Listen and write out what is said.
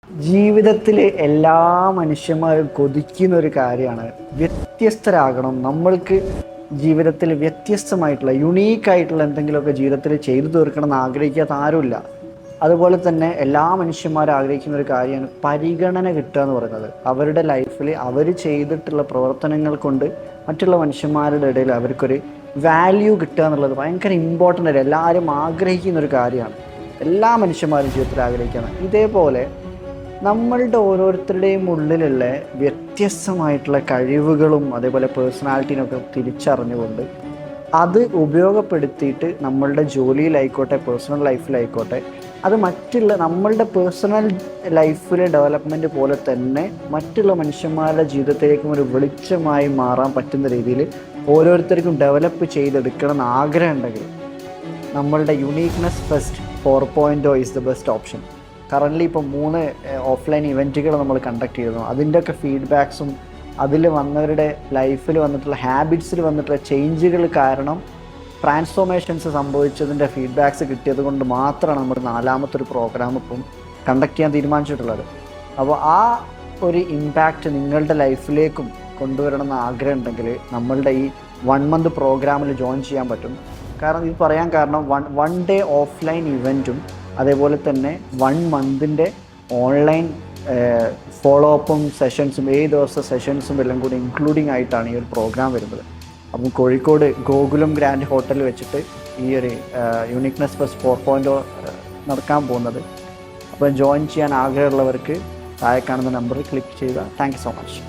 ജീവിതത്തിൽ എല്ലാ മനുഷ്യന്മാരും കൊതിക്കുന്ന ഒരു കാര്യമാണ് വ്യത്യസ്തരാകണം. നമ്മൾക്ക് ജീവിതത്തിൽ വ്യത്യസ്തമായിട്ടുള്ള യുണീക്കായിട്ടുള്ള എന്തെങ്കിലുമൊക്കെ ജീവിതത്തിൽ ചെയ്തു തീർക്കണം എന്ന് ആഗ്രഹിക്കാത്ത ആരുമില്ല. അതുപോലെ തന്നെ എല്ലാ മനുഷ്യന്മാരും ആഗ്രഹിക്കുന്ന ഒരു കാര്യമാണ് പരിഗണന കിട്ടുക എന്ന് പറയുന്നത്. അവരുടെ ലൈഫിൽ അവർ ചെയ്തിട്ടുള്ള പ്രവർത്തനങ്ങൾ കൊണ്ട് മറ്റുള്ള മനുഷ്യന്മാരുടെ ഇടയിൽ അവർക്കൊരു വാല്യൂ കിട്ടുക എന്നുള്ളത് ഭയങ്കര ഇമ്പോർട്ടൻ്റ് ആയിട്ട് എല്ലാവരും ആഗ്രഹിക്കുന്ന ഒരു കാര്യമാണ്. എല്ലാ മനുഷ്യന്മാരും ജീവിതത്തിൽ ആഗ്രഹിക്കണം. ഇതേപോലെ നമ്മളുടെ ഓരോരുത്തരുടെയും ഉള്ളിലുള്ള വ്യത്യസ്തമായിട്ടുള്ള കഴിവുകളും അതേപോലെ പേഴ്സണാലിറ്റീനൊക്കെ തിരിച്ചറിഞ്ഞുകൊണ്ട് അത് ഉപയോഗപ്പെടുത്തിയിട്ട് നമ്മളുടെ ജോലിയിലായിക്കോട്ടെ പേഴ്സണൽ ലൈഫിലായിക്കോട്ടെ അത് മറ്റുള്ള നമ്മളുടെ പേഴ്സണൽ ലൈഫിലെ ഡെവലപ്മെൻറ്റ് പോലെ തന്നെ മറ്റുള്ള മനുഷ്യന്മാരുടെ ജീവിതത്തിലേക്കും ഒരു വെളിച്ചമായി മാറാൻ പറ്റുന്ന രീതിയിൽ ഓരോരുത്തർക്കും ഡെവലപ്പ് ചെയ്തെടുക്കണം എന്ന് ആഗ്രഹം ഉണ്ടെങ്കിൽ നമ്മളുടെ uniqueness fest 4.0 is the best option. Currently ഇപ്പോൾ 3 ഓഫ്ലൈൻ ഇവൻറ്റുകൾ നമ്മൾ കണ്ടക്ട് ചെയ്തിരുന്നു. അതിൻ്റെയൊക്കെ ഫീഡ്ബാക്സും അതിൽ വന്നവരുടെ ലൈഫിൽ വന്നിട്ടുള്ള ഹാബിറ്റ്സിൽ വന്നിട്ടുള്ള ചേഞ്ചുകൾ കാരണം ട്രാൻസ്ഫോർമേഷൻസ് സംഭവിച്ചതിൻ്റെ ഫീഡ്ബാക്സ് കിട്ടിയത് കൊണ്ട് മാത്രമാണ് നമ്മൾ 4ാമത്തെ ഒരു പ്രോഗ്രാം ഇപ്പം കണ്ടക്ട് ചെയ്യാൻ തീരുമാനിച്ചിട്ടുള്ളത്. അപ്പോൾ ആ ഒരു ഇമ്പാക്റ്റ് നിങ്ങളുടെ ലൈഫിലേക്കും കൊണ്ടുവരണമെന്ന് ആഗ്രഹം ഉണ്ടെങ്കിൽ നമ്മളുടെ ഈ 1 മന്ത് പ്രോഗ്രാമിൽ ജോയിൻ ചെയ്യാൻ പറ്റും. കാരണം ഇത് പറയാൻ കാരണം വൺ ഡേ ഓഫ്ലൈൻ ഇവൻറ്റും അതേപോലെ തന്നെ 1 മന്തിൻ്റെ ഓൺലൈൻ ഫോളോ അപ്പും സെഷൻസും 7 ദിവസത്തെ സെഷൻസും എല്ലാം കൂടി ഇൻക്ലൂഡിങ് ആയിട്ടാണ് ഈ ഒരു പ്രോഗ്രാം വരുന്നത്. അപ്പം കോഴിക്കോട് ഗോകുലം ഗ്രാൻഡ് ഹോട്ടലിൽ വെച്ചിട്ട് ഈ ഒരു യുണീക്ക്നെസ് ഫെസ്റ്റ് 4.0 നടക്കാൻ പോകുന്നത്. അപ്പോൾ ജോയിൻ ചെയ്യാൻ ആഗ്രഹമുള്ളവർക്ക് താഴെ കാണുന്ന നമ്പറിൽ ക്ലിക്ക് ചെയ്യുക. Thank you so much.